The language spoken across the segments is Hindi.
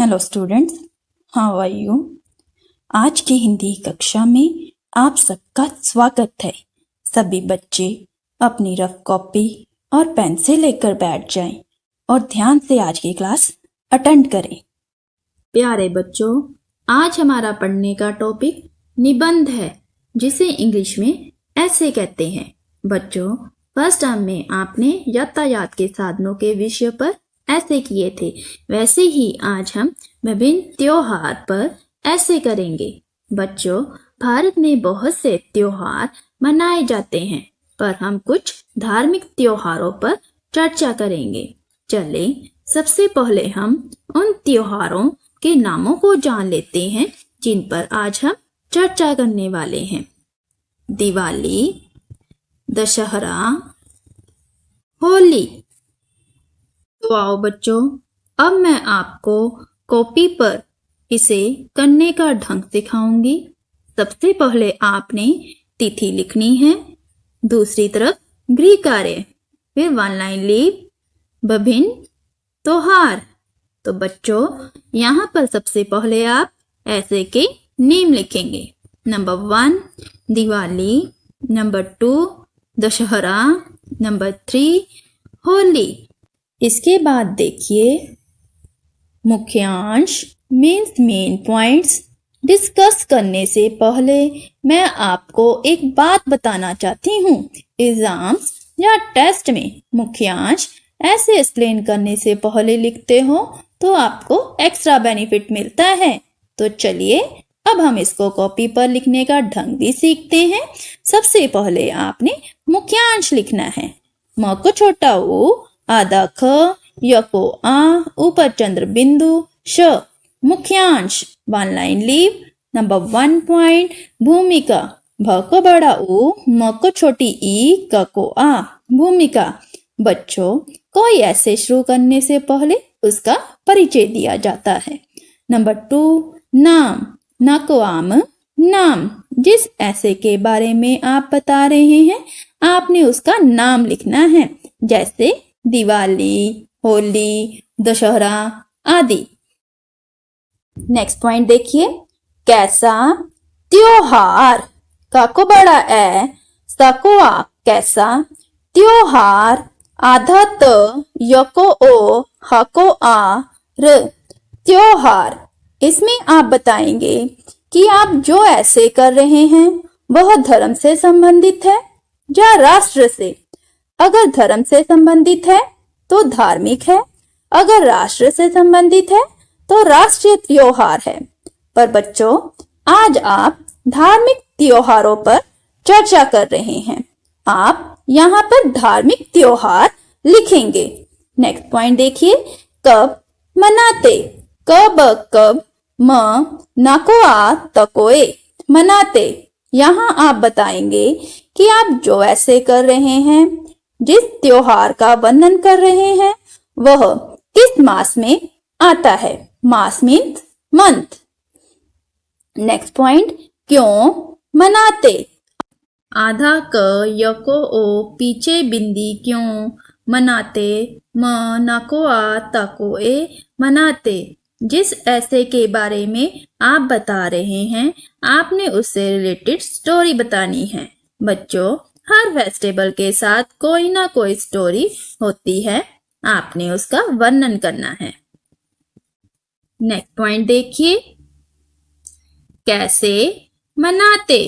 Hello students, how are you. आज की हिंदी कक्षा में आप सबका स्वागत है। सभी बच्चे अपनी रफ कॉपी और पेन से लेकर बैठ जाएं और ध्यान से आज की क्लास अटेंड करें। प्यारे बच्चों, आज हमारा पढ़ने का टॉपिक निबंध है, जिसे इंग्लिश में ऐसे कहते हैं। बच्चों, फर्स्ट टर्म में आपने यातायात के साधनों के विषय पर ऐसे किए थे, वैसे ही आज हम विभिन्न त्योहार पर ऐसे करेंगे। बच्चों, भारत में बहुत से त्योहार मनाए जाते हैं, पर हम कुछ धार्मिक त्योहारों पर चर्चा करेंगे। चले सबसे पहले हम उन त्योहारों के नामों को जान लेते हैं जिन पर आज हम चर्चा करने वाले हैं। दिवाली, दशहरा, होली। तो आओ बच्चों, अब मैं आपको कॉपी पर इसे करने का ढंग सिखाऊंगी। सबसे पहले आपने तिथि लिखनी है, दूसरी तरफ गृह कार्य, फिर वन लाइन लीव, विभिन्न त्योहार। तो बच्चों, यहाँ पर सबसे पहले आप ऐसे के नेम लिखेंगे। Number 1 Diwali, number 2 Dussehra, number 3 Holi. इसके बाद देखिए मुख्यांश मीन्स मेन पॉइंट्स। डिस्कस करने से पहले मैं आपको एक बात बताना चाहती हूँ। एग्जाम्स या टेस्ट में मुख्यांश ऐसे एक्सप्लेन करने से पहले लिखते हो तो आपको एक्स्ट्रा बेनिफिट मिलता है। तो चलिए अब हम इसको कॉपी पर लिखने का ढंग भी सीखते हैं। सबसे पहले आपने मुख्यांश लिखना है। म को छोटा ऊ, आधा ख, य को आ, ऊपर चंद्र बिंदु, श। मुख्यांश one line leave. Number 1 point भूमिका, भ को बड़ा ऊ, म को छोटी ई, क को आ। भूमिका। बच्चों, कोई ऐसे शुरू करने से पहले उसका परिचय दिया जाता है। नंबर 2 नाम, न को आम, नाम। जिस ऐसे के बारे में आप बता रहे हैं आपने उसका नाम लिखना है, जैसे दिवाली, होली, दशहरा आदि। नेक्स्ट पॉइंट देखिए, कैसा त्योहार, का को बड़ा ए, स को आ, कैसा। त्योहार, आधा त, य को ओ, ह को आ, र। त्योहार। इसमें आप बताएंगे कि आप जो ऐसे कर रहे हैं वह धर्म से संबंधित है या राष्ट्र से। अगर धर्म से संबंधित है तो धार्मिक है, अगर राष्ट्र से संबंधित है तो राष्ट्रीय त्योहार है। पर बच्चों, आज आप धार्मिक त्योहारों पर चर्चा कर रहे हैं। आप यहाँ पर धार्मिक त्योहार लिखेंगे। नेक्स्ट पॉइंट देखिए, कब मनाते, कब कब, म न को आ, त को ए, मनाते। यहाँ आप बताएंगे कि आप जो ऐसे कर रहे हैं, जिस त्योहार का वर्णन कर रहे हैं, वह किस मास में आता है। Mass means month. Next point, क्यों मनाते, आधा क, य को ओ, पीछे बिंदी, क्यों मनाते, म न को आ, त को ए, मनाते। जिस ऐसे के बारे में आप बता रहे हैं आपने उससे रिलेटेड स्टोरी बतानी है। बच्चों, हर फेस्टिवल के साथ कोई ना कोई स्टोरी होती है, आपने उसका वर्णन करना है। नेक्स्ट पॉइंट देखिए, कैसे मनाते,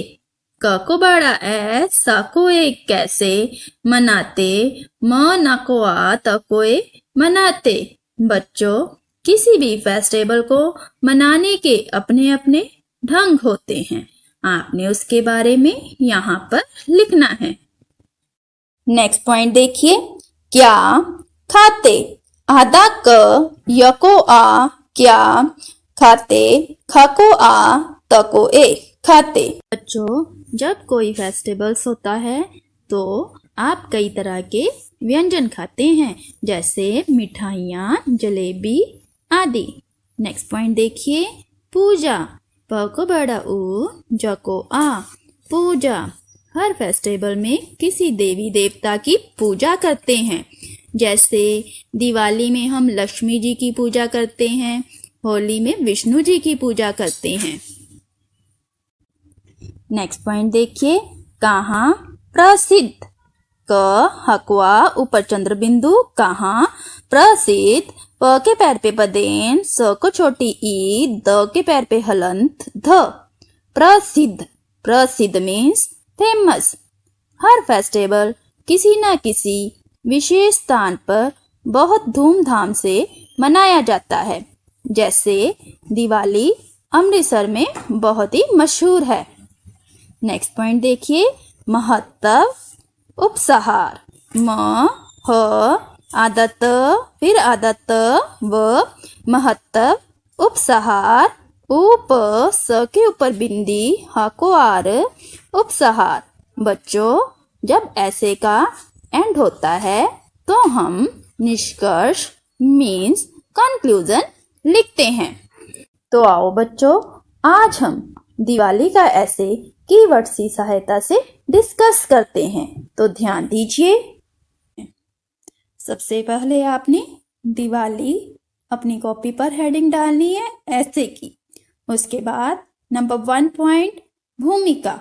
क को बड़ा ए, स को ए, कैसे मनाते, म न को आ, त को ए, मनाते। बच्चों, किसी भी फेस्टिवल को मनाने के अपने अपने ढंग होते हैं, आपने उसके बारे में यहाँ पर लिखना है। नेक्स्ट पॉइंट देखिए, क्या खाते, आधा क, य को आ, क्या खाते, ख को आ, त को ए, खाते। बच्चों, जब कोई फेस्टिवल्स होता है तो आप कई तरह के व्यंजन खाते हैं, जैसे मिठाइयाँ, जलेबी आदि। नेक्स्ट पॉइंट देखिए, पूजा, प को बड़ा ऊ, ज को आ, पूजा। हर फेस्टिवल में किसी देवी देवता की पूजा करते हैं, जैसे दिवाली में हम लक्ष्मी जी की पूजा करते हैं, होली में विष्णु जी की पूजा करते हैं। नेक्स्ट पॉइंट देखिए, कहाँ प्रसिद्ध, क हकवा ऊपर चंद्र बिंदु, कहाँ प्रसिद्ध, प के पैर पे पदेन, स को छोटी ई, द के पैर पे हलंत ध। प्रसिद्ध, प्रसिद्ध मीन्स फेमस। हर फेस्टिवल किसी न किसी विशेष स्थान पर बहुत धूमधाम से मनाया जाता है। जैसे दिवाली अमृतसर में बहुत ही मशहूर है। नेक्स्ट पॉइंट देखिए, महत्व, उपसहार, म ह आदत फिर आदत व महत्व, उपसहार, उप स के ऊपर बिंदी, ह को आर, उपसहार। बच्चों, जब ऐसे का एंड होता है तो हम निष्कर्ष मीन्स कंक्लूजन लिखते हैं। तो आओ बच्चों, आज हम दिवाली का ऐसे कीवर्ड्स की सहायता से डिस्कस करते हैं। तो ध्यान दीजिए। सबसे पहले आपने दिवाली अपनी कॉपी पर हेडिंग डालनी है ऐसे की। उसके बाद नंबर 1 पॉइंट भूमिका,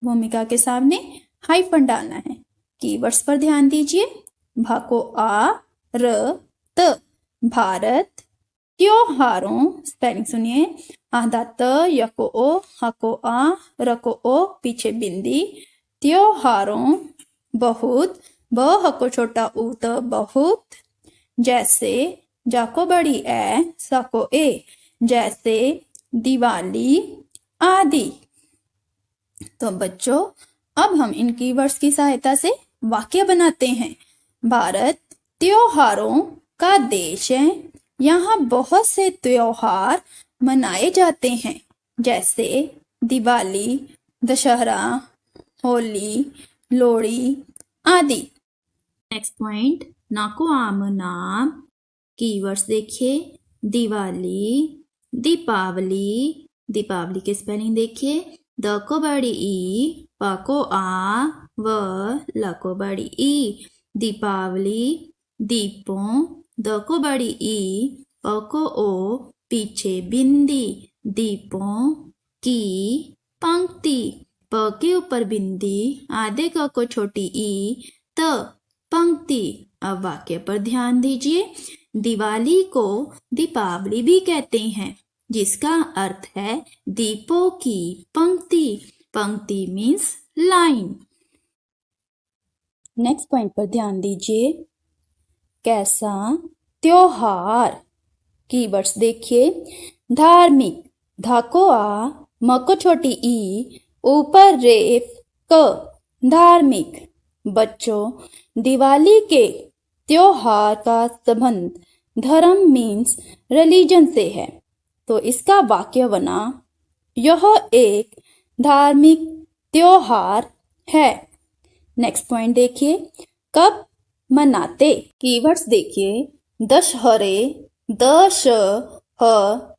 भूमिका के सामने हाइफन डालना है। कीवर्ड्स पर ध्यान दीजिए। भा को आ, र, त, भारत। त्योहारों, स्पेलिंग सुनिए, आधा त, य को ओ, ह को आ, र को ओ, पीछे बिंदी। त्योहारों, बहुत, ब ह को छोटा ऊ त, बहुत। जैसे, जा को बड़ी ए, स को ए, जैसे, दिवाली आदि। तो बच्चों, अब हम इन कीवर्ड्स की सहायता से वाक्य बनाते हैं। भारत त्योहारों का देश है। यहाँ बहुत से त्योहार मनाए जाते हैं, जैसे दिवाली, दशहरा, होली, लोहड़ी आदि। नेक्स्ट पॉइंट, नाको आम नाम। कीवर्ड्स देखिए, दिवाली, दीपावली, दीपावली के स्पेलिंग देखिए, द को बड़ी ई, प को आ, व, ल को बड़ी ई, दीपावली। दीपों, द को बड़ी ई, प को ओ, पीछे बिंदी। दीपों की पंक्ति, प के ऊपर बिंदी, आधे क को छोटी ई, त, पंक्ति। अब वाक्य पर ध्यान दीजिए। दिवाली को दीपावली भी कहते हैं, जिसका अर्थ है दीपों की पंक्ति। पंक्ति मीन्स लाइन। नेक्स्ट पॉइंट पर ध्यान दीजिए। कैसा त्योहार, कीवर्ड्स देखिए। धार्मिक, धा को आ, म को छोटी ई, ऊपर रेफ क, धार्मिक। बच्चों, दिवाली के त्योहार का संबंध धर्म मीन्स रिलीजन से है। तो इसका वाक्य बना, यह एक धार्मिक त्योहार है। नेक्स्ट पॉइंट देखिए, कब मनाते। कीवर्ड्स देखिए, दशहरे, दश ह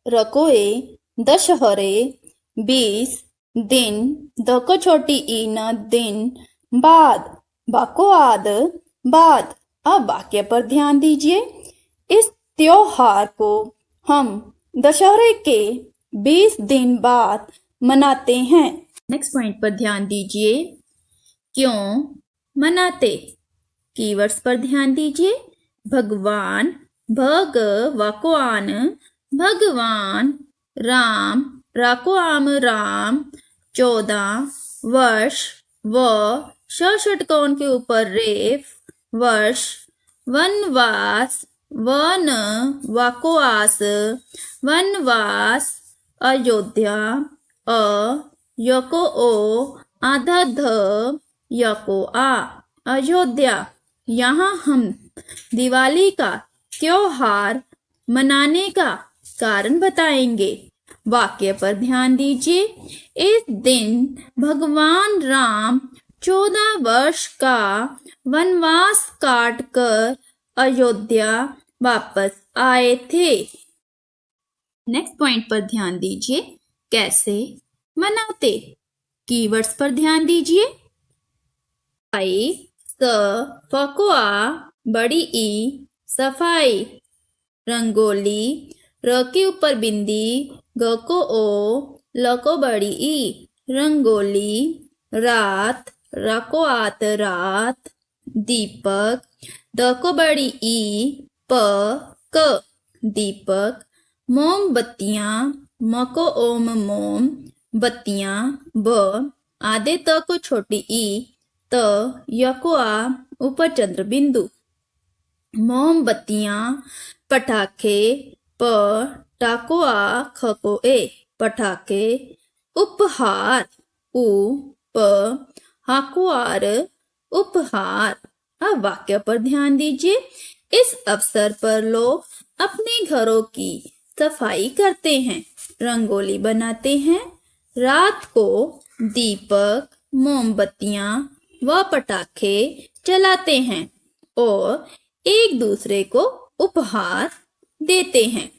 रकोए, दशहरे। 20 दिन, द को छोटी ई न, दिन। बाद, बाको आद, बाद। अब वाक्य पर ध्यान दीजिए। इस त्योहार को हम दशहरे के 20 दिन बाद मनाते हैं। नेक्स्ट पॉइंट पर ध्यान दीजिए। क्यों मनाते, कीवर्ड्स पर ध्यान दीजिए। भगवान, भग वाकोआन, भगवान। राम, राको आम राम। 14 वर्ष, व षटकोण के ऊपर रेफ, वर्ष। वनवास, वन वाको आस, वनवास। अयोध्या, अ यको ओ, आधा ध, यको आ, अयोध्या। यहाँ हम दिवाली का त्योहार मनाने का कारण बताएंगे। वाक्य पर ध्यान दीजिए। इस दिन भगवान राम 14 वर्ष का वनवास काट कर अयोध्या वापस आए थे। नेक्स्ट पॉइंट पर ध्यान दीजिए। कैसे मनाते, कीवर्ड्स पर ध्यान दीजिए। सफाई, स फकुआ बड़ी ई, सफाई। रंगोली, र के ऊपर बिंदी, ग को ओ, ल को बड़ी ई, रंगोली, रात, र को आत रात, दीपक, द को बड़ी ई, प, क, दीपक, मोमबत्तियां, म को ओम मोम, बत्तियां, ब, आधे त को छोटी ई, त, य को आ, ऊपर चंद्र बिंदु, मोमबत्तियां, पटाखे, प, टा को आ, ख को ए, पटाखे, उपहार, उ, प, हा को आर, उपहार। अब वाक्य पर ध्यान दीजिए। इस अवसर पर लोग अपने घरों की सफाई करते हैं, रंगोली बनाते हैं, रात को दीपक, मोमबत्तियां व पटाखे जलाते हैं और एक दूसरे को उपहार देते हैं।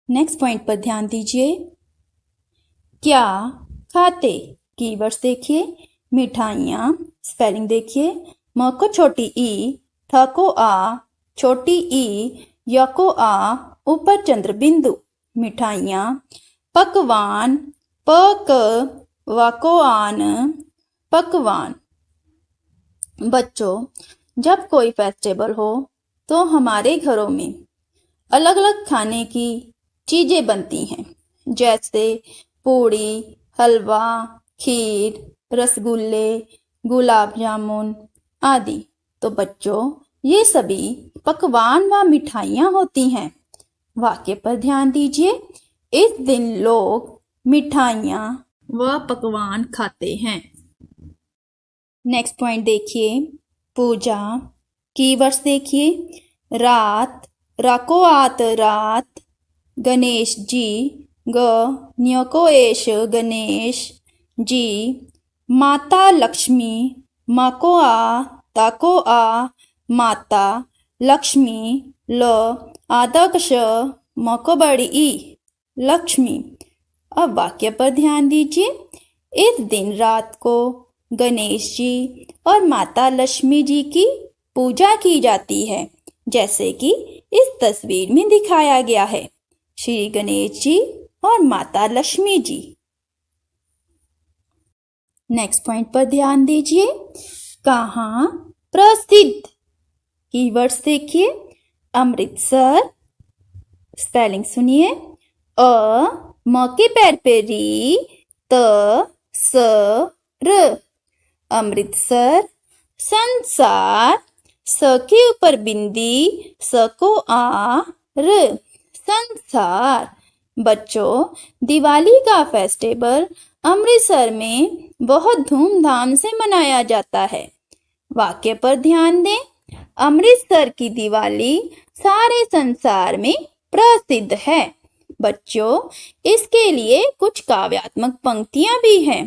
नेक्स्ट पॉइंट पर ध्यान दीजिए। क्या खाते, कीवर्ड्स देखिए। मिठाइयाँ, स्पेलिंग देखिए। म को छोटी ई, ठ को आ, छोटी ई, य को आ, ऊपर चंद्र बिंदु, मिठाइयाँ। पकवान, प क, व को आन, पकवान। बच्चों, जब कोई फेस्टिवल हो तो हमारे घरों में अलग अलग खाने की चीजें बनती हैं, जैसे पूड़ी, हलवा, खीर, रसगुल्ले, गुलाब जामुन आदि। तो बच्चों, ये सभी पकवान व मिठाइयाँ होती हैं। वाक्य पर ध्यान दीजिए। इस दिन लोग मिठाइयाँ व पकवान खाते हैं। नेक्स्ट पॉइंट देखिए। पूजा, कीवर्ड्स देखिए। रात, रा को आत रात, गणेश जी, ग, न्य को एश, गणेश जी। माता लक्ष्मी, मा को आ, ता को आ, माता लक्ष्मी, ल, आदकश, म को बड़ी ई, लक्ष्मी। अब वाक्य पर ध्यान दीजिए। इस दिन रात को गणेश जी और माता लक्ष्मी जी की पूजा की जाती है, जैसे कि इस तस्वीर में दिखाया गया है, श्री गणेश जी और माता लक्ष्मी जी। नेक्स्ट पॉइंट पर ध्यान दीजिए। कहाँ प्रसिद्ध, कीवर्ड्स देखिए। अमृतसर, स्पेलिंग सुनिए। अ, म के पैर पे री, त, स, र, अमृतसर। संसार, स के ऊपर बिंदी, स को आ, र, संसार। बच्चों, दिवाली का फेस्टिवल अमृतसर में बहुत धूमधाम से मनाया जाता है। वाक्य पर ध्यान दें। अमृतसर की दिवाली सारे संसार में प्रसिद्ध है। बच्चों, इसके लिए कुछ काव्यात्मक पंक्तियां भी हैं।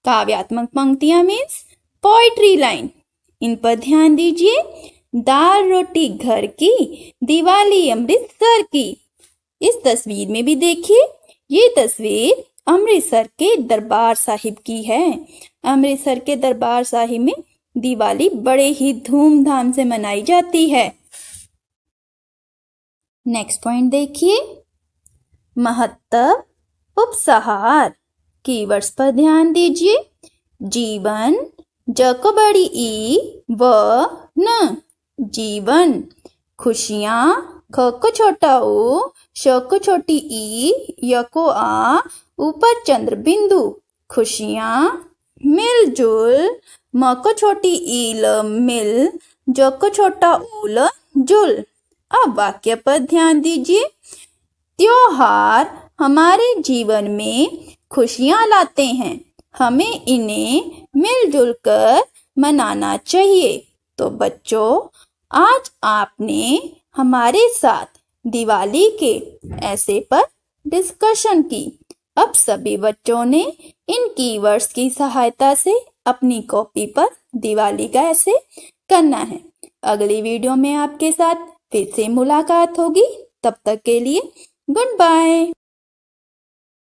काव्यात्मक पंक्तियां मीन्स पोइट्री लाइन। इन पर ध्यान दीजिए। दाल रोटी घर की, दिवाली अमृतसर की। इस तस्वीर में भी देखिए, ये तस्वीर अमृतसर के दरबार साहिब की है। अमृतसर के दरबार साहिब में दिवाली बड़े ही धूमधाम से मनाई जाती है। नेक्स्ट पॉइंट देखिए। महत्व, उपसहार, कीवर्ड्स पर ध्यान दीजिए। जीवन, ज को बड़ी ई, व, न, जीवन। खुशियाँ, ख को छोटा उ, श को छोटी ई, य को आ, ऊपर चंद्र बिंदु, खुशियाँ। मिलजुल, म को छोटी ई, ल, मिल, ज को छोटा उ, ल, जुल। अब वाक्य पर ध्यान दीजिए। त्योहार हमारे जीवन में खुशियाँ लाते हैं, हमें इन्हें मिलजुल कर मनाना चाहिए। तो बच्चों, आज आपने हमारे साथ दिवाली के ऐसे पर डिस्कशन की। अब सभी बच्चों ने इन कीवर्ड्स की सहायता से अपनी कॉपी पर दिवाली का ऐसे करना है। अगली वीडियो में आपके साथ फिर से मुलाकात होगी। तब तक के लिए गुड बाय।